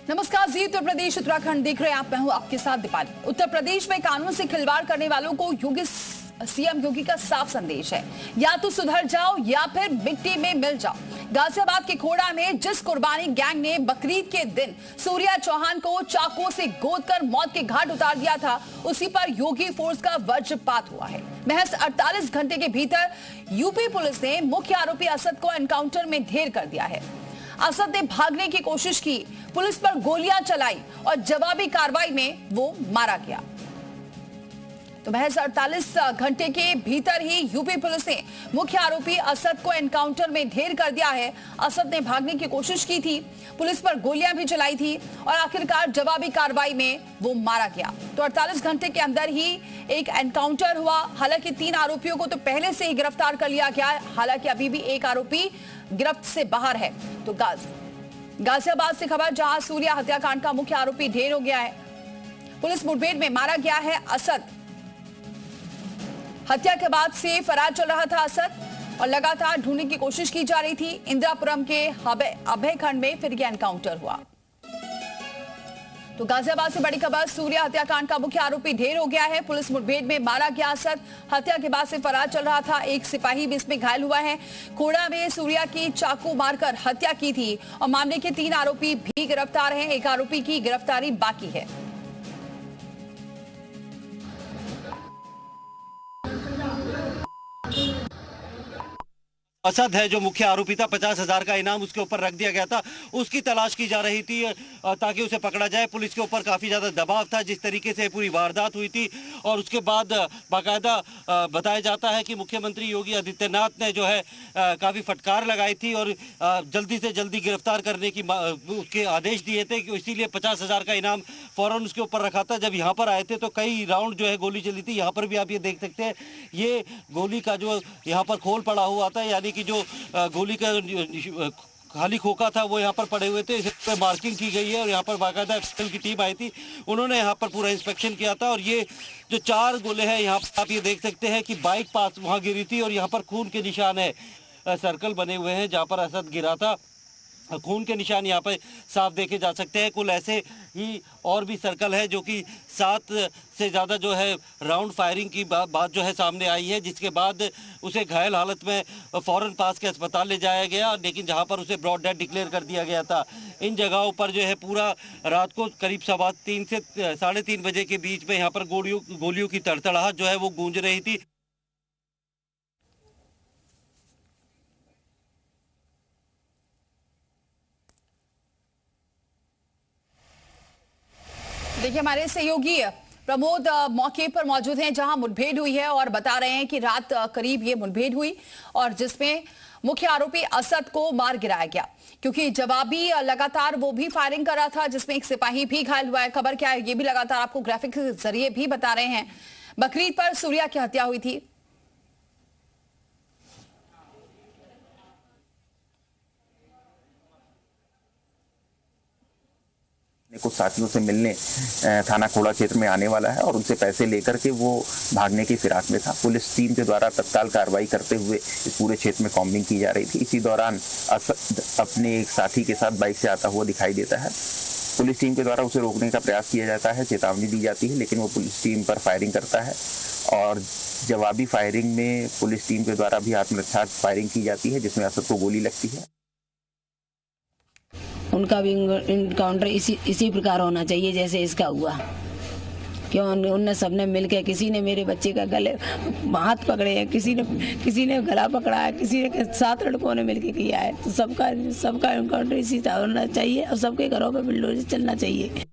नमस्कार जी, उत्तर प्रदेश उत्तराखंड देख रहे हैं आप। मैं हूं आपके साथ दीपाली। उत्तर प्रदेश में कानून से खिलवाड़ करने वालों को सीएम योगी का साफ संदेश है, या तो सुधर जाओ या फिर मिट्टी में मिल जाओ। गाजियाबाद के खोड़ा में जिस कुर्बानी गैंग ने बकरीद के दिन सूर्या चौहान को चाकू से गोदकर मौत के घाट उतार दिया था, उसी पर योगी फोर्स का वज्रपात हुआ है। महज 48 घंटे के भीतर यूपी पुलिस ने मुख्य आरोपी असद को एनकाउंटर में ढेर कर दिया है। असद ने भागने की कोशिश की, पुलिस पर गोलियां चलाई और जवाबी कार्रवाई में वो मारा गया। तो महज 48 घंटे के भीतर ही यूपी पुलिस ने मुख्य आरोपी असद को एनकाउंटर में ढेर कर दिया है। असद ने भागने की कोशिश की थी, पुलिस पर गोलियां भी चलाई थी और आखिरकार जवाबी कार्रवाई में वो मारा गया। तो 48 घंटे के अंदर ही एक एनकाउंटर हुआ। हालांकि 3 आरोपियों को तो पहले से ही गिरफ्तार कर लिया गया है, हालांकि अभी भी एक आरोपी गिरफ्त से बाहर है। तो गाजियाबाद से खबर, जहां सूर्या हत्याकांड का मुख्य आरोपी ढेर हो गया है। पुलिस मुठभेड़ में मारा गया है असद। हत्या के बाद से फरार चल रहा था असद और लगातार ढूंढने की कोशिश की जा रही थी। इंदिरापुरम के अभय खंड में फिर यह एनकाउंटर हुआ। तो गाजियाबाद से बड़ी खबर, सूर्या हत्याकांड का मुख्य आरोपी ढेर हो गया है। पुलिस मुठभेड़ में मारा गया असद। हत्या के बाद से फरार चल रहा था। एक सिपाही भी इसमें घायल हुआ है। खोड़ा में सूर्या की चाकू मारकर हत्या की थी और मामले के 3 आरोपी भी गिरफ्तार हैं। एक आरोपी की गिरफ्तारी बाकी है। असद है जो मुख्य आरोपी था, 50,000 का इनाम उसके ऊपर रख दिया गया था। उसकी तलाश की जा रही थी ताकि उसे पकड़ा जाए। पुलिस के ऊपर काफ़ी ज़्यादा दबाव था जिस तरीके से पूरी वारदात हुई थी। और उसके बाद बाकायदा बताया जाता है कि मुख्यमंत्री योगी आदित्यनाथ ने जो है काफ़ी फटकार लगाई थी और जल्दी से जल्दी गिरफ्तार करने की उसके आदेश दिए थे, कि इसीलिए 50,000 का इनाम फ़ौरन उसके ऊपर रखा था। जब यहाँ पर आए थे तो कई राउंड जो है गोली चली थी। यहाँ पर भी आप ये देख सकते हैं, ये गोली का जो यहाँ पर खोल पड़ा हुआ था, यानी कि जो गोली का खाली खोखा था वो यहाँ पर पड़े हुए थे। इस पर मार्किंग की गई है और यहाँ पर बाकायदा एक्सएल की टीम आई थी, उन्होंने यहाँ पर पूरा इंस्पेक्शन किया था। और ये जो 4 गोले हैं यहाँ पर आप ये देख सकते हैं कि बाइक पास वहाँ गिरी थी और यहाँ पर खून के निशान है, सर्कल बने हुए हैं जहाँ पर असद गिरा था। खून के निशान यहाँ पर साफ देखे जा सकते हैं। कुल ऐसे ही और भी सर्कल है, जो कि 7 से ज़्यादा जो है राउंड फायरिंग की बात जो है सामने आई है, जिसके बाद उसे घायल हालत में फ़ौरन पास के अस्पताल ले जाया गया, लेकिन जहाँ पर उसे ब्रॉड डेड डिक्लेयर कर दिया गया था। इन जगहों पर जो है पूरा रात को करीब 3:15 से 3:30 बजे के बीच में यहाँ पर गोलियों की तड़तड़ाहट जो है वो गूंज रही थी। देखिए, हमारे सहयोगी प्रमोद मौके पर मौजूद हैं जहां मुठभेड़ हुई है और बता रहे हैं कि रात करीब ये मुठभेड़ हुई और जिसमें मुख्य आरोपी असद को मार गिराया गया, क्योंकि जवाबी लगातार वो भी फायरिंग कर रहा था, जिसमें एक सिपाही भी घायल हुआ है। खबर क्या है ये भी लगातार आपको ग्राफिक के जरिए भी बता रहे हैं। बकरीद पर सूर्या की हत्या हुई थी। कुछ साथियों से मिलने थाना खोड़ा क्षेत्र में आने वाला है और उनसे पैसे लेकर के वो भागने की फिराक में था। पुलिस टीम के द्वारा तत्काल कार्रवाई करते हुए इस पूरे क्षेत्र में कॉम्बिंग की जा रही थी। इसी दौरान असद अपने एक साथी के साथ बाइक से आता हुआ दिखाई देता है। पुलिस टीम के द्वारा उसे रोकने का प्रयास किया जाता है, चेतावनी दी जाती है, लेकिन वो पुलिस टीम पर फायरिंग करता है और जवाबी फायरिंग में पुलिस टीम के द्वारा भी आत्मरक्षा फायरिंग की जाती है, जिसमें असद को गोली लगती है। उनका भी इनकाउंटर इसी प्रकार होना चाहिए जैसे इसका हुआ। क्यों उनने सबने मिलकर, किसी ने मेरे बच्चे का गले हाथ पकड़े हैं, किसी ने गला पकड़ा है, किसी ने 7 लड़कों ने मिलकर किया है। तो सबका इनकाउंटर इसी तरह होना चाहिए और सबके घरों पे बुलडोजर चलना चाहिए।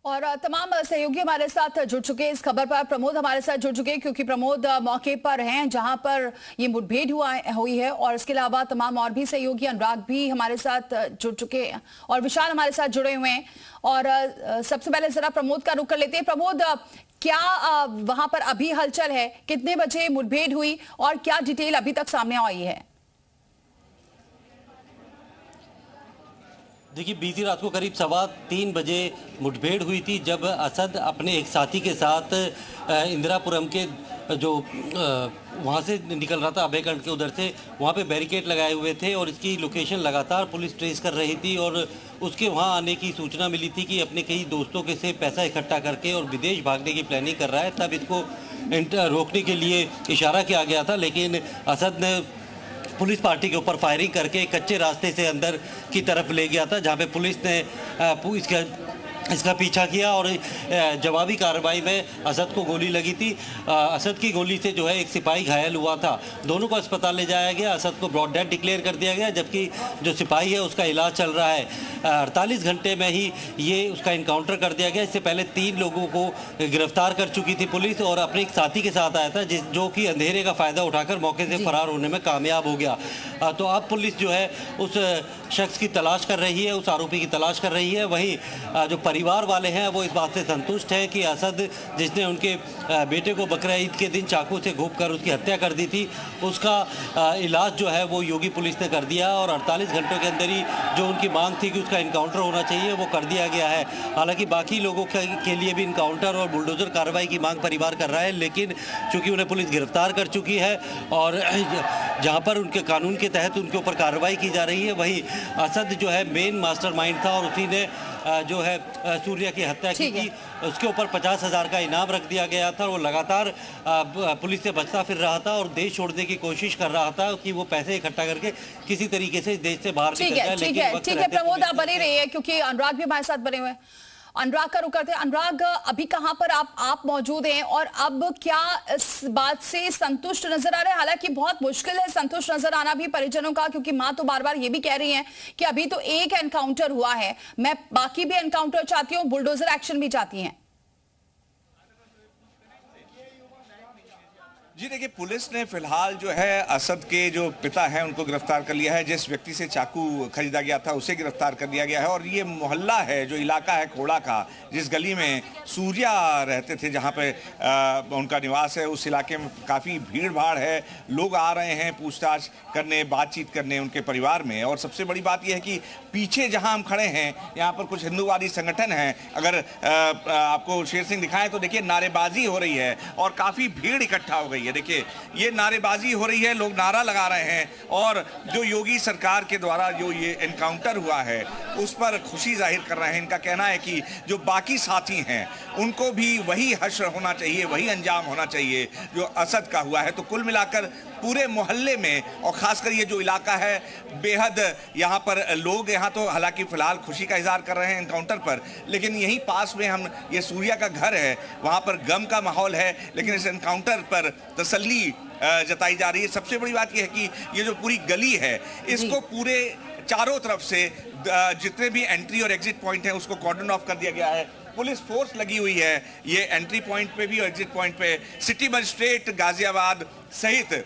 और तमाम सहयोगी हमारे साथ जुड़ चुके हैं इस खबर पर। प्रमोद हमारे साथ जुड़ चुके हैं, क्योंकि प्रमोद मौके पर हैं जहां पर ये मुठभेड़ हुई है। और इसके अलावा तमाम और भी सहयोगी, अनुराग भी हमारे साथ जुड़ चुके हैं और विशाल हमारे साथ जुड़े हुए हैं। और सबसे पहले जरा प्रमोद का रुख कर लेते हैं। प्रमोद, क्या वहां पर अभी हलचल है? कितने बजे मुठभेड़ हुई और क्या डिटेल अभी तक सामने आई है? देखिए, बीती रात को करीब 3:15 बजे मुठभेड़ हुई थी, जब असद अपने एक साथी के साथ इंदिरापुरम के जो वहाँ से निकल रहा था अभयकंड के उधर से, वहाँ पे बैरिकेड लगाए हुए थे और इसकी लोकेशन लगातार पुलिस ट्रेस कर रही थी। और उसके वहाँ आने की सूचना मिली थी कि अपने कई दोस्तों के से पैसा इकट्ठा करके और विदेश भागने की प्लानिंग कर रहा है। तब इसको रोकने के लिए इशारा किया गया था, लेकिन असद ने पुलिस पार्टी के ऊपर फायरिंग करके कच्चे रास्ते से अंदर की तरफ ले गया था, जहां पे पुलिस ने इसका पीछा किया और जवाबी कार्रवाई में असद को गोली लगी थी। असद की गोली से जो है एक सिपाही घायल हुआ था। दोनों को अस्पताल ले जाया गया। असद को ब्रॉड डेथ डिक्लेयर कर दिया गया, जबकि जो सिपाही है उसका इलाज चल रहा है। 48 घंटे में ही ये उसका इनकाउंटर कर दिया गया। इससे पहले 3 लोगों को गिरफ्तार कर चुकी थी पुलिस और अपने एक साथी के साथ आया था, जो कि अंधेरे का फ़ायदा उठाकर मौके से फरार होने में कामयाब हो गया। तो अब पुलिस जो है उस शख्स की तलाश कर रही है, उस आरोपी की तलाश कर रही है। वहीं जो परिवार वाले हैं वो इस बात से संतुष्ट हैं कि असद, जिसने उनके बेटे को बकरा ईद के दिन चाकू से घोंपकर उसकी हत्या कर दी थी, उसका इलाज जो है वो योगी पुलिस ने कर दिया और 48 घंटों के अंदर ही जो उनकी मांग थी कि उसका इनकाउंटर होना चाहिए वो कर दिया गया है। हालांकि बाकी लोगों के लिए भी इनकाउंटर और बुलडोजर कार्रवाई की मांग परिवार कर रहा है, लेकिन चूंकि उन्हें पुलिस गिरफ्तार कर चुकी है और जहां पर उनके कानून के तहत उनके ऊपर कार्रवाई की जा रही है, वहीं असद जो है मेन मास्टरमाइंड था और उसी ने जो है सूर्या की हत्या की थी। उसके ऊपर 50,000 का इनाम रख दिया गया था। वो लगातार पुलिस से बचता फिर रहा था और देश छोड़ने की कोशिश कर रहा था कि वो पैसे इकट्ठा करके किसी तरीके से देश से बाहर निकल जाए। ठीक है प्रमोद, आप बने रहिए क्योंकि अनुराग भी हमारे साथ बने हुए हैं। अनुराग का रुख करते हैं। अनुराग, अभी कहां पर आप मौजूद हैं और अब क्या इस बात से संतुष्ट नजर आ रहे हैं? हालांकि बहुत मुश्किल है संतुष्ट नजर आना भी परिजनों का, क्योंकि मां तो बार बार ये भी कह रही हैं कि अभी तो एक एनकाउंटर हुआ है, मैं बाकी भी एनकाउंटर चाहती हूँ, बुलडोजर एक्शन भी चाहती हैं। जी देखिए, पुलिस ने फिलहाल जो है असद के जो पिता हैं उनको गिरफ्तार कर लिया है। जिस व्यक्ति से चाकू खरीदा गया था उसे गिरफ्तार कर लिया गया है। और ये मोहल्ला है, जो इलाका है खोड़ा का, जिस गली में सूर्या रहते थे, जहाँ पे उनका निवास है, उस इलाके में काफ़ी भीड़ भाड़ है। लोग आ रहे हैं पूछताछ करने, बातचीत करने उनके परिवार में। और सबसे बड़ी बात यह है कि पीछे जहाँ हम खड़े हैं, यहाँ पर कुछ हिंदूवादी संगठन हैं। अगर आपको शेर सिंह दिखाएं तो देखिए नारेबाजी हो रही है और काफ़ी भीड़ इकट्ठा हो गई है। देखिए ये नारेबाजी हो रही है, लोग नारा लगा रहे हैं और जो योगी सरकार के द्वारा जो ये एनकाउंटर हुआ है उस पर खुशी जाहिर कर रहे हैं। इनका कहना है कि जो बाकी साथी हैं उनको भी वही हश्र होना चाहिए, वही अंजाम होना चाहिए जो असद का हुआ है। तो कुल मिलाकर पूरे मोहल्ले में और खासकर ये जो इलाका है, बेहद यहाँ पर लोग यहाँ तो हालांकि फिलहाल खुशी का इजहार कर रहे हैं एनकाउंटर पर, लेकिन यहीं पास में हम ये सूर्या का घर है, वहाँ पर गम का माहौल है। लेकिन इस एनकाउंटर पर तसल्ली जताई जा रही है। सबसे बड़ी बात यह है कि ये जो पूरी गली है इसको पूरे चारों तरफ से जितने भी एंट्री और एग्जिट पॉइंट हैं उसको कॉर्डन ऑफ कर दिया गया है। पुलिस फोर्स लगी हुई है ये एंट्री पॉइंट पे भी और एग्जिट पॉइंट पे। सिटी मजिस्ट्रेट गाजियाबाद सहित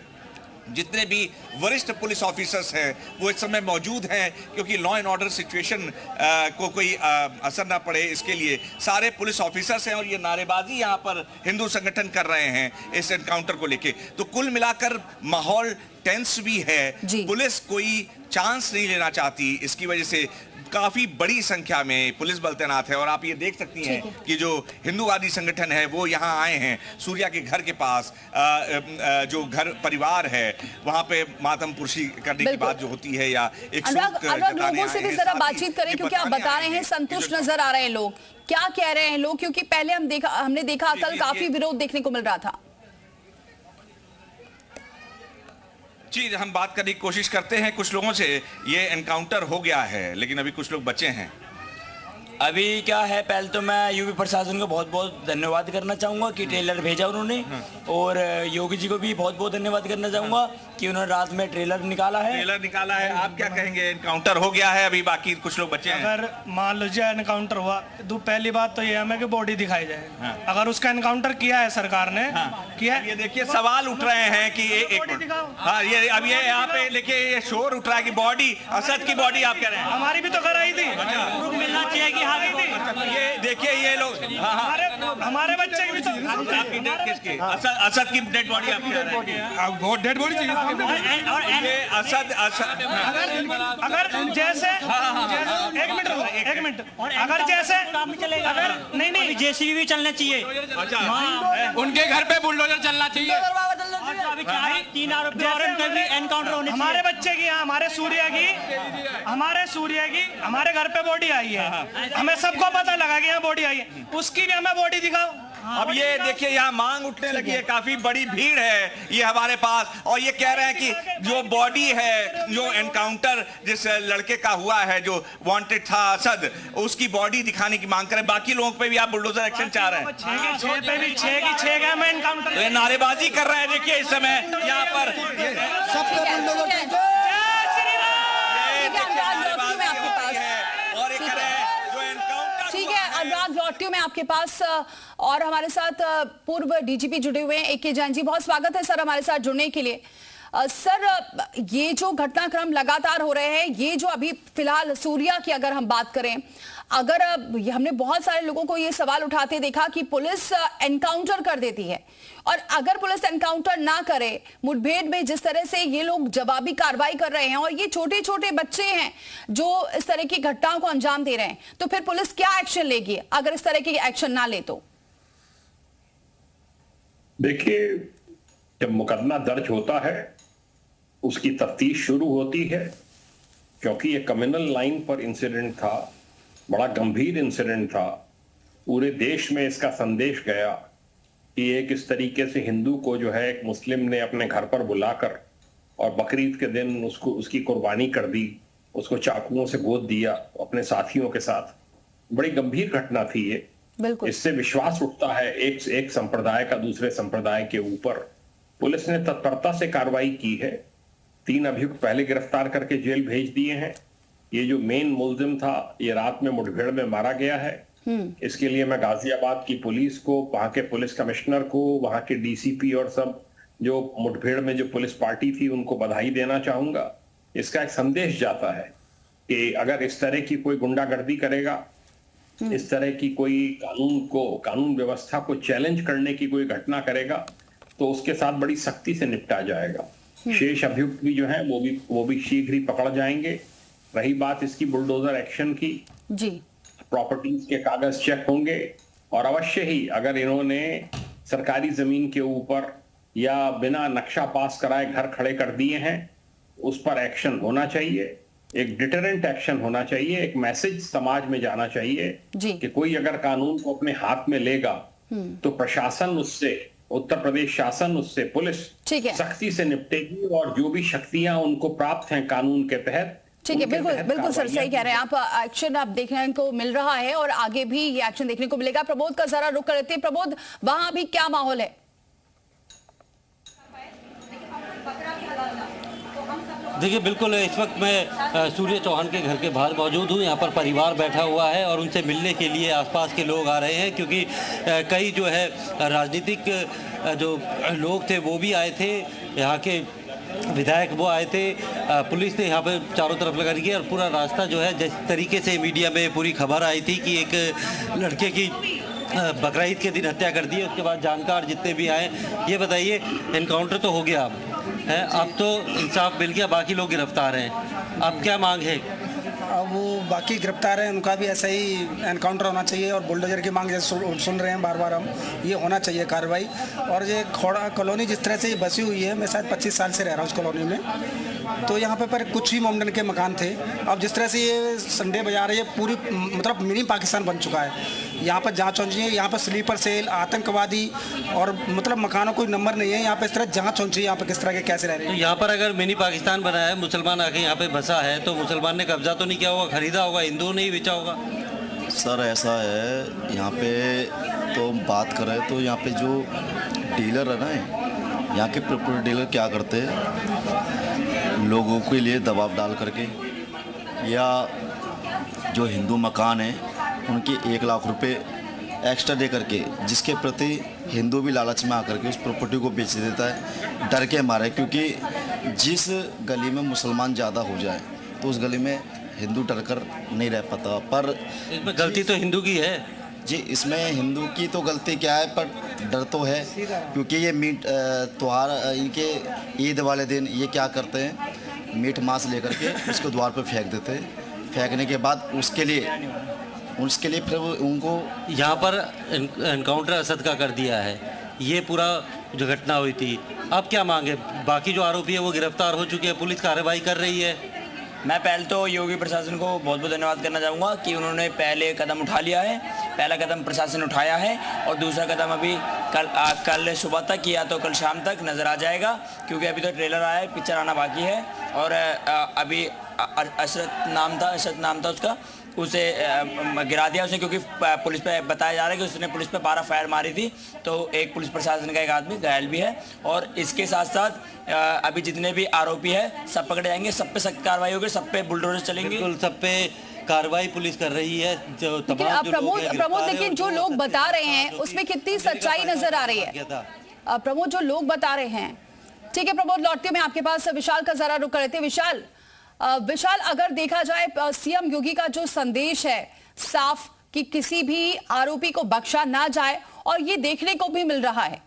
जितने भी वरिष्ठ पुलिस ऑफिसर्स हैं वो इस समय मौजूद हैं, क्योंकि लॉ एंड ऑर्डर सिचुएशन को कोई असर ना पड़े इसके लिए सारे पुलिस ऑफिसर्स हैं। और ये नारेबाजी यहाँ पर हिंदू संगठन कर रहे हैं इस एनकाउंटर को लेके। तो कुल मिलाकर माहौल टेंस भी है। पुलिस कोई चांस नहीं लेना चाहती, इसकी वजह से काफी बड़ी संख्या में पुलिस बल तैनात है। और आप ये देख सकती हैं कि जो हिंदूवादी संगठन है वो यहाँ आए हैं सूर्या के घर के पास। जो घर परिवार है वहाँ पे मातम पुरशी करने की बात जो होती है या एक लोगों से भी जरा बातचीत करें, क्योंकि आप बता रहे हैं संतुष्ट नजर आ रहे हैं लोग। क्या कह रहे हैं लोग? क्योंकि पहले हमने देखा कल काफी विरोध देखने को मिल रहा था। जी, हम बात करने की कोशिश करते हैं कुछ लोगों से। ये एनकाउंटर हो गया है लेकिन अभी कुछ लोग बचे हैं। अभी क्या है, पहले तो मैं यूपी प्रशासन को बहुत बहुत धन्यवाद करना चाहूँगा कि ट्रेलर भेजा उन्होंने, और योगी जी को भी बहुत बहुत धन्यवाद करना चाहूँगा कि उन्होंने रात में ट्रेलर निकाला है। आप क्या कहेंगे? एनकाउंटर हो गया है, अभी बाकी कुछ लोग बचे हैं। अगर मान लीजिए एनकाउंटर हुआ तो पहली बात तो ये हमें कि बॉडी दिखाई जाए। अगर उसका एनकाउंटर किया है सरकार ने किया, ये देखिए सवाल उठ रहे हैं कि ये अब ये यहाँ पे देखिए ये शोर उठ रहा है कि बॉडी, असद की बॉडी आप कह रहे हैं। हमारी भी तो कराई थी। मिलना चाहिए कि यहाँ पे ये देखिए ये लोग हमारे बच्चे की भी तो आपकी डेड किसकी? असद की डेड बॉडी आपके यहाँ है? वो डेड बॉडी चाहिए और ये असद अगर जैसे एक मिनट अगर जैसे अगर नहीं जेसीबी भी चलना चाहिए। उनके घर पे बुलडोजर चलना चाहिए। अभी 3 आरोपी और उनका भी एनकाउंटर होने हमारे बच्चे की हमारे सूर्य की हमारे घर पे बॉडी आई है, हमें सबको पता लगा कि यहाँ बॉडी आई है, उसकी भी हमें बॉडी दिखाओ। अब ये देखिए यहाँ मांग उठने लगी है, काफी बड़ी भीड़ है ये हमारे पास, और ये कह रहे हैं कि जो बॉडी है, जो एनकाउंटर जिस लड़के का हुआ है जो वांटेड था असद, उसकी बॉडी दिखाने की मांग करें। बाकी लोगों पे भी आप बुलडोजर एक्शन चाह रहे हैं? 6 पे भी 6 की 6 का मैं एनकाउंटर तो ये नारेबाजी कर रहे हैं। देखिए इस समय यहाँ पर और ये कह रहे हैं जो एनकाउंटर। ठीक है अनुराग, लौटती हूं मैं आपके पास और हमारे साथ पूर्व डीजीपी जुड़े हुए हैं AK जैन जी। बहुत स्वागत है सर हमारे साथ जुड़ने के लिए। सर ये जो घटनाक्रम लगातार हो रहे हैं, ये जो अभी फिलहाल सूर्या की अगर हम बात करें, अगर हमने बहुत सारे लोगों को ये सवाल उठाते देखा कि पुलिस एनकाउंटर कर देती है, और अगर पुलिस एनकाउंटर ना करे, मुठभेड़ में जिस तरह से ये लोग जवाबी कार्रवाई कर रहे हैं और ये छोटे छोटे बच्चे हैं जो इस तरह की घटनाओं को अंजाम दे रहे हैं, तो फिर पुलिस क्या एक्शन लेगी अगर इस तरह की एक्शन ना ले तो? देखिए, जब मुकदमा दर्ज होता है उसकी तफ्तीश शुरू होती है, क्योंकि ये कम्युनल लाइन पर इंसिडेंट था, बड़ा गंभीर इंसिडेंट था। पूरे देश में इसका संदेश गया कि एक इस तरीके से हिंदू को जो है एक मुस्लिम ने अपने घर पर बुलाकर और बकरीद के दिन उसकी कुर्बानी कर दी, उसको चाकुओं से गोद दिया अपने साथियों के साथ। बड़ी गंभीर घटना थी ये। इससे विश्वास उठता है एक संप्रदाय का दूसरे संप्रदाय के ऊपर। पुलिस ने तत्परता से कार्रवाई की है। 3 अभियुक्त पहले गिरफ्तार करके जेल भेज दिए हैं। ये जो मेन मुलजिम था ये रात में मुठभेड़ में मारा गया है। इसके लिए मैं गाजियाबाद की पुलिस को, वहां के पुलिस कमिश्नर को, वहां के DCP और सब जो मुठभेड़ में जो पुलिस पार्टी थी उनको बधाई देना चाहूंगा। इसका एक संदेश जाता है कि अगर इस तरह की कोई गुंडागर्दी करेगा, इस तरह की कोई कानून व्यवस्था को चैलेंज करने की कोई घटना करेगा, तो उसके साथ बड़ी सख्ती से निपटा जाएगा। शेष अभियुक्त भी जो है वो भी शीघ्र ही पकड़ जाएंगे। रही बात इसकी बुलडोजर एक्शन की, जी, प्रॉपर्टीज के कागज चेक होंगे, और अवश्य ही अगर इन्होंने सरकारी जमीन के ऊपर या बिना नक्शा पास कराए घर खड़े कर दिए हैं, उस पर एक्शन होना चाहिए। एक डिटरेंट एक्शन होना चाहिए। एक मैसेज समाज में जाना चाहिए कि कोई अगर कानून को अपने हाथ में लेगा तो प्रशासन उससे, उत्तर प्रदेश शासन उससे, पुलिस सख्ती से निपटेगी, और जो भी शक्तियां उनको प्राप्त हैं कानून के तहत। ठीक है, बिल्कुल सर, सही कह रहे हैं आप। एक्शन अब देखने को मिल रहा है और आगे भी ये एक्शन देखने को मिलेगा। प्रबोध का जरा रुख करते हैं। प्रबोध, वहां भी क्या माहौल है? देखिए बिल्कुल, इस वक्त मैं सूर्य चौहान के घर के बाहर मौजूद हूँ। यहाँ पर परिवार बैठा हुआ है और उनसे मिलने के लिए आसपास के लोग आ रहे हैं, क्योंकि कई जो है राजनीतिक जो लोग थे वो भी आए थे, यहाँ के विधायक वो आए थे। पुलिस ने यहाँ पे चारों तरफ लगा रखी है और पूरा रास्ता जो है, जिस तरीके से मीडिया में पूरी खबर आई थी कि एक लड़के की बकरीद के दिन हत्या कर दी है, उसके बाद जानकार जितने भी आए, ये बताइए एनकाउंटर तो हो गया अब तो इंसाफ मिल गया, बाकी लोग गिरफ्तार हैं, अब क्या मांग है? अब वो बाकी गिरफ्तार हैं, उनका भी ऐसा ही एनकाउंटर होना चाहिए, और बुलडोजर की मांग जैसे सुन रहे हैं बार बार हम, ये होना चाहिए कार्रवाई। और ये खोड़ा कॉलोनी जिस तरह से ये बसी हुई है, मैं शायद 25 साल से रह रहा हूँ उस कॉलोनी में, तो यहाँ पे पर कुछ ही मोमडन के मकान थे। अब जिस तरह से ये संडे बाजार है, ये पूरी मतलब मिनी पाकिस्तान बन चुका है। यहाँ पर जांच होनी चाहिए, यहाँ पर स्लीपर सेल, आतंकवादी, और मतलब मकानों कोई नंबर नहीं है। यहाँ पे इस तरह जांच होनी चाहिए, यहाँ पे किस तरह के कैसे रह रहे हैं। तो यहाँ पर अगर मिनी पाकिस्तान बना है, मुसलमान आके यहाँ पे बसा है, तो मुसलमान ने कब्जा तो नहीं किया होगा, खरीदा होगा, हिंदुओं ने ही बेचा होगा? सर ऐसा है, यहाँ पे तो बात करें तो यहाँ पे जो डीलर है ना, यहाँ के प्रॉपर्टी डीलर क्या करते हैं, लोगों के लिए दबाव डाल करके, या जो हिंदू मकान है उनके 1 लाख रुपए एक्स्ट्रा दे करके, जिसके प्रति हिंदू भी लालच में आकर के उस प्रॉपर्टी को बेच देता है डर के मारे, क्योंकि जिस गली में मुसलमान ज़्यादा हो जाए तो उस गली में हिंदू डरकर नहीं रह पाता। पर इसमें गलती तो हिंदू की है जी, इसमें हिंदू की तो गलती क्या है, पर डर तो है, क्योंकि ये मीट त्योहार इनके ईद वाले दिन ये क्या करते हैं, मीट मांस लेकर के उसको द्वार पर फेंक देते हैं। फेंकने के बाद उसके लिए फिर उनको यहाँ पर एनकाउंटर असद का कर दिया है। ये पूरा जो घटना हुई थी, अब क्या मांगे? बाकी जो आरोपी है वो गिरफ्तार हो चुके हैं, पुलिस कार्रवाई कर रही है। मैं पहले तो योगी प्रशासन को बहुत बहुत धन्यवाद करना चाहूँगा कि उन्होंने पहले कदम उठा लिया है। पहला कदम प्रशासन उठाया है और दूसरा कदम अभी कल सुबह तक या तो कल शाम तक नज़र आ जाएगा, क्योंकि अभी तो ट्रेलर आया है, पिक्चर आना बाकी है। और अभी अशरत नाम था उसका, उसे गिरा दिया उसने, क्योंकि पुलिस पे बताया जा रहा है कि उसने पुलिस पे 12 फायर मारी थी। तो एक पुलिस प्रशासन का एक आदमी घायल भी है। और इसके साथ साथ अभी जितने भी आरोपी है सब पकड़े जाएंगे, सब पे सख्त कार्रवाई होगी, सब पे बुलडोजर चलेंगे। बिल्कुल, सब पे कार्रवाई पुलिस कर रही है। जो तमाम प्रमोद, लेकिन जो लोग बता रहे हैं उसमें कितनी सच्चाई नजर आ रही है? प्रमोद, जो लोग बता रहे हैं, ठीक है प्रमोद, लौटते मैं आपके पास विशाल का जरा रुक करते। विशाल, अगर देखा जाए सीएम योगी का जो संदेश है साफ कि किसी भी आरोपी को बख्शा ना जाए, और ये देखने को भी मिल रहा है।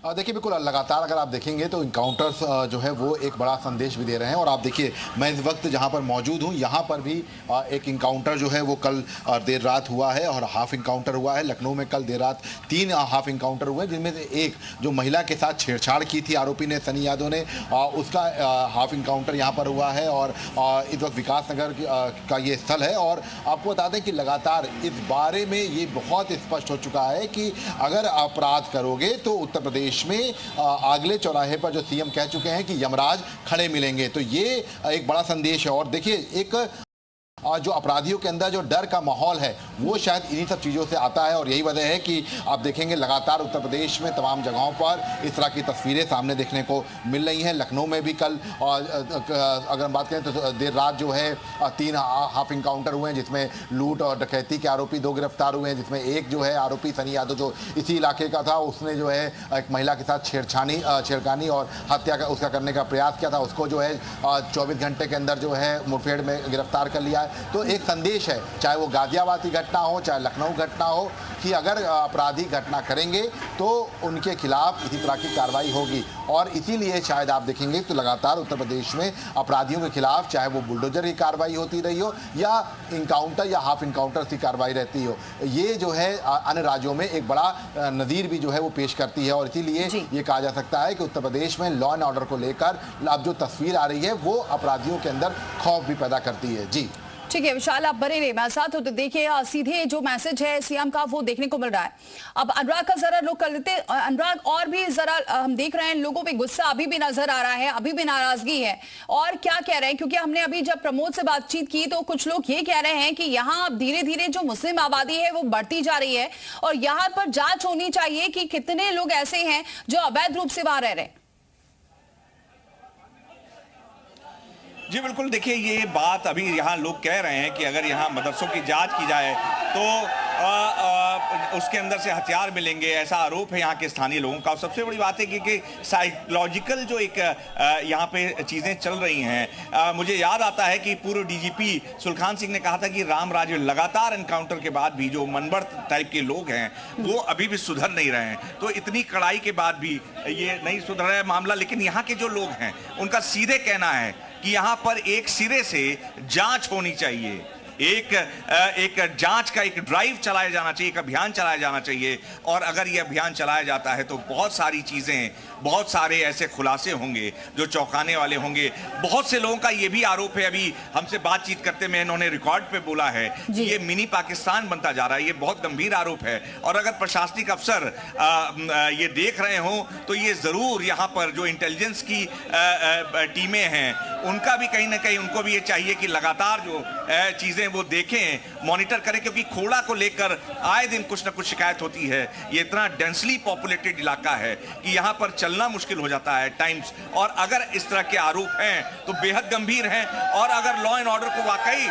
देखिए, बिल्कुल लगातार अगर आप देखेंगे तो इनकाउंटर्स जो है वो एक बड़ा संदेश भी दे रहे हैं। और आप देखिए, मैं इस वक्त जहां पर मौजूद हूं, यहां पर भी एक इनकाउंटर जो है वो कल देर रात हुआ है और हाफ इनकाउंटर हुआ है। लखनऊ में कल देर रात 3 हाफ इनकाउंटर हुए, जिनमें से एक जो महिला के साथ छेड़छाड़ की थी आरोपी ने, सनी यादव ने, उसका हाफ इनकाउंटर यहाँ पर हुआ है। और इस वक्त विकास नगर का ये स्थल है। और आपको बता दें कि लगातार इस बारे में ये बहुत स्पष्ट हो चुका है कि अगर अपराध करोगे तो उत्तर प्रदेश में अगले चौराहे पर जो सीएम कह चुके हैं कि यमराज खड़े मिलेंगे। तो ये एक बड़ा संदेश है। और देखिए, एक जो अपराधियों के अंदर जो डर का माहौल है वो शायद इन्हीं सब चीज़ों से आता है। और यही वजह है कि आप देखेंगे लगातार उत्तर प्रदेश में तमाम जगहों पर इस तरह की तस्वीरें सामने देखने को मिल रही हैं। लखनऊ में भी कल अगर हम बात करें तो देर रात जो है 3 हाफ इनकाउंटर हुए हैं, जिसमें लूट और डकैती के आरोपी 2 गिरफ्तार हुए हैं, जिसमें एक जो है आरोपी सनी यादव जो इसी इलाके का था, उसने जो है एक महिला के साथ छेड़खानी और हत्या का उसका करने का प्रयास किया था। उसको जो है 24 घंटे के अंदर जो है मुठभेड़ में गिरफ्तार कर लिया है। तो एक संदेश है, चाहे वो गाजियाबाद की घटना हो, चाहे लखनऊ घटना हो, कि अगर अपराधी घटना करेंगे तो उनके खिलाफ इसी तरह की कार्रवाई होगी। और इसीलिए शायद आप देखेंगे तो लगातार उत्तर प्रदेश में अपराधियों के खिलाफ, चाहे वो बुलडोजर की कार्रवाई होती रही हो या इनकाउंटर या हाफ इनकाउंटर की कार्रवाई रहती हो, ये जो है अन्य राज्यों में एक बड़ा नज़ीर भी जो है वो पेश करती है। और इसीलिए ये कहा जा सकता है कि उत्तर प्रदेश में लॉ एंड ऑर्डर को लेकर अब जो तस्वीर आ रही है वो अपराधियों के अंदर खौफ भी पैदा करती है। जी ठीक है विशाल, आप बने रहे मेरे साथ। तो देखिए, सीधे जो मैसेज है सीएम का वो देखने को मिल रहा है। अब अनुराग का जरा रुख कर लेते। अनुराग, और भी जरा हम देख रहे हैं लोगों पे गुस्सा अभी भी नजर आ रहा है, अभी भी नाराजगी है, और क्या कह रहे हैं? क्योंकि हमने अभी जब प्रमोद से बातचीत की तो कुछ लोग ये कह रहे हैं कि यहाँ अब धीरे धीरे जो मुस्लिम आबादी है वो बढ़ती जा रही है और यहाँ पर जांच होनी चाहिए कि कितने लोग ऐसे हैं जो अवैध रूप से वहां रह रहे हैं। जी बिल्कुल, देखिए ये बात अभी यहाँ लोग कह रहे हैं कि अगर यहाँ मदरसों की जांच की जाए तो उसके अंदर से हथियार मिलेंगे, ऐसा आरोप है यहाँ के स्थानीय लोगों का। और सबसे बड़ी बात है कि साइकोलॉजिकल जो एक यहाँ पे चीज़ें चल रही हैं। मुझे याद आता है कि पूर्व डीजीपी सुलखान सिंह ने कहा था कि राम राज्य लगातार एनकाउंटर के बाद भी जो मनबड़ टाइप के लोग हैं वो अभी भी सुधर नहीं रहे हैं। तो इतनी कड़ाई के बाद भी ये नहीं सुधर रहा है मामला। लेकिन यहाँ के जो लोग हैं उनका सीधे कहना है कि यहाँ पर एक सिरे से जांच होनी चाहिए, एक जांच का एक ड्राइव चलाया जाना चाहिए, एक अभियान चलाया जाना चाहिए। और अगर ये अभियान चलाया जाता है तो बहुत सारी चीज़ें, बहुत सारे ऐसे खुलासे होंगे जो चौंकाने वाले होंगे। बहुत से लोगों का ये भी आरोप है, अभी हमसे बातचीत करते में इन्होंने रिकॉर्ड पे बोला है कि ये मिनी पाकिस्तान बनता जा रहा है। ये बहुत गंभीर आरोप है। और अगर प्रशासनिक अफसर ये देख रहे हों तो ये ज़रूर यहाँ पर जो इंटेलिजेंस की टीमें हैं उनका भी कहीं ना कहीं उनको भी ये चाहिए कि लगातार जो चीज़ें वो देखें, मॉनिटर करें, क्योंकि खोड़ा को लेकर आए दिन कुछ ना कुछ शिकायत होती है। ये इतना डेंसली पॉपुलेटेड इलाका है कि यहाँ पर चलना मुश्किल हो जाता है टाइम्स। और अगर इस तरह के आरोप हैं तो बेहद गंभीर हैं। और अगर लॉ एंड ऑर्डर को वाकई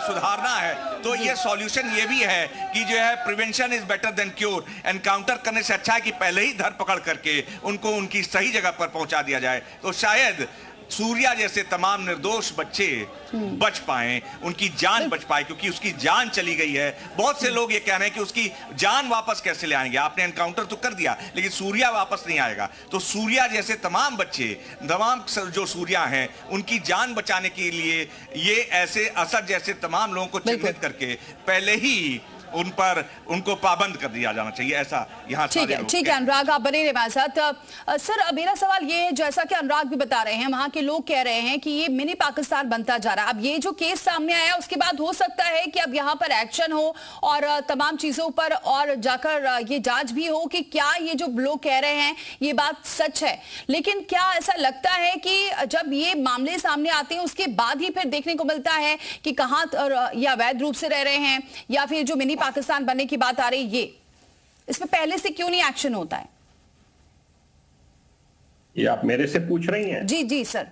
सुधारना है तो ये सॉल्यूशन ये भी है कि जो है prevention is better than cure. Encounter करने से अच्छा है कि पहले ही धरपकड़ करके उनको उनकी सही जगह पर पहुंचा दिया जाए। तो शायद सूर्या जैसे तमाम निर्दोष बच्चे बच पाए, उनकी जान बच पाए, क्योंकि उसकी जान चली गई है। बहुत से लोग ये कह रहे हैं कि उसकी जान वापस कैसे ले आएंगे, आपने एनकाउंटर तो कर दिया लेकिन सूर्या वापस नहीं आएगा। तो सूर्या जैसे तमाम बच्चे, तमाम जो सूर्या हैं, उनकी जान बचाने के लिए ये ऐसे असद जैसे तमाम लोगों को चिन्हित करके पहले ही उनको पाबंद कर दिया जाना चाहिए, ऐसा यहाँ ठीक है अनुराग, आप बने रहे हमारे साथ। सर मेरा सवाल ये है, जैसा कि अनुराग भी बता रहे हैं, वहां के लोग कह रहे हैं कि ये मिनी पाकिस्तान बनता जा रहा है। अब ये जो केस सामने आया उसके बाद हो सकता है कि अब यहाँ पर एक्शन हो और तमाम चीजों पर और जाकर ये जांच भी हो कि क्या ये जो लोग कह रहे हैं ये बात सच है। लेकिन क्या ऐसा लगता है कि जब ये मामले सामने आते हैं उसके बाद ही फिर देखने को मिलता है कि कहाँ या अवैध रूप से रह रहे हैं या फिर जो मिनी पाकिस्तान बनने की बात आ रही, ये इसमें पहले से क्यों नहीं एक्शन होता है? ये आप मेरे से पूछ रही हैं? जी जी सर।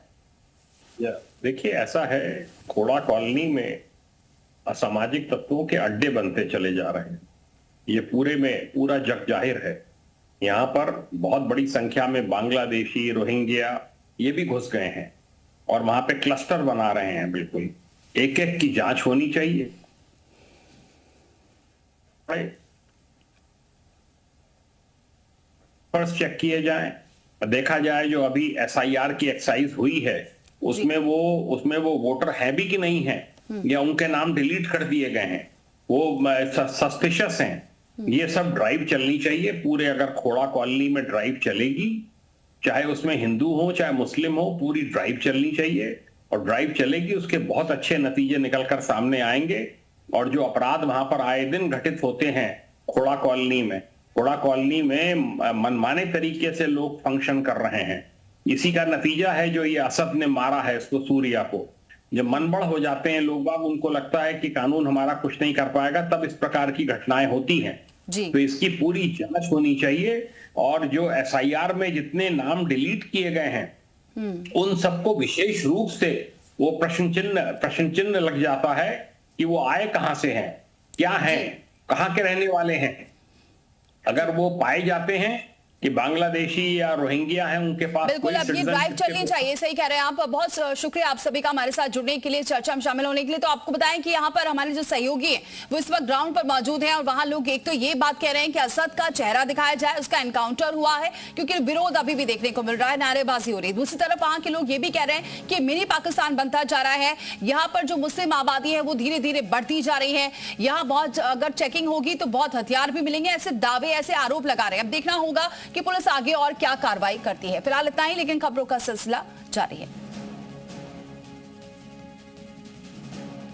देखिए, ऐसा है, खोड़ा कॉलोनी में असामाजिक तत्वों के अड्डे बनते चले जा रहे हैं। ये पूरा जग जाहिर है। यहाँ पर बहुत बड़ी संख्या में बांग्लादेशी, रोहिंग्या ये भी घुस गए हैं और वहां पे क्लस्टर बना रहे हैं। बिल्कुल एक एक की जांच होनी चाहिए। पर्स चेक किए जाएं, देखा जाए जो अभी एसआईआर की एक्सरसाइज हुई है उसमें वो वोटर है भी कि नहीं है, या उनके नाम डिलीट कर दिए गए हैं, वो सस्पिशियस हैं। ये सब ड्राइव चलनी चाहिए पूरे। अगर खोड़ा कॉलोनी में ड्राइव चलेगी, चाहे उसमें हिंदू हो चाहे मुस्लिम हो, पूरी ड्राइव चलनी चाहिए। और ड्राइव चलेगी, उसके बहुत अच्छे नतीजे निकलकर सामने आएंगे। और जो अपराध वहां पर आए दिन घटित होते हैं खोड़ा कॉलोनी में मनमाने तरीके से लोग फंक्शन कर रहे हैं, इसी का नतीजा है जो ये असद ने मारा है इसको, सूर्या को। जब मनबड़ हो जाते हैं लोग बाग, उनको लगता है कि कानून हमारा कुछ नहीं कर पाएगा, तब इस प्रकार की घटनाएं होती हैं। तो इसकी पूरी जांच होनी चाहिए। और जो एसआईआर में जितने नाम डिलीट किए गए हैं उन सबको विशेष रूप से वो प्रश्न चिन्ह लग जाता है कि वो आए कहां से हैं, क्या हैं, कहां के रहने वाले हैं। अगर वो पाए जाते हैं कि बांग्लादेशी या रोहिंग्या हैं, उनके पास बिल्कुल अब ये ड्राइव चलनी चाहिए। सही कह रहे हैं आप। बहुत शुक्रिया आप सभी का हमारे साथ जुड़ने के लिए, चर्चा में शामिल होने के लिए। तो आपको बताएं कि यहाँ पर हमारे जो सहयोगी हैं वो इस वक्त ग्राउंड पर मौजूद हैं और वहां लोग एक तो ये बात कह रहे हैं कि असद का चेहरा दिखाया जाए, उसका एनकाउंटर हुआ है, क्योंकि विरोध अभी भी देखने को मिल रहा है, नारेबाजी हो रही है। दूसरी तरफ वहां के लोग ये भी कह रहे हैं कि मिनी पाकिस्तान बनता जा रहा है, यहाँ पर जो मुस्लिम आबादी है वो धीरे धीरे बढ़ती जा रही है, यहाँ बहुत अगर चेकिंग होगी तो बहुत हथियार भी मिलेंगे, ऐसे दावे ऐसे आरोप लगा रहे हैं। अब देखना होगा कि पुलिस आगे और क्या कार्रवाई करती है। फिलहाल इतना ही, लेकिन खबरों का सिलसिला जारी है।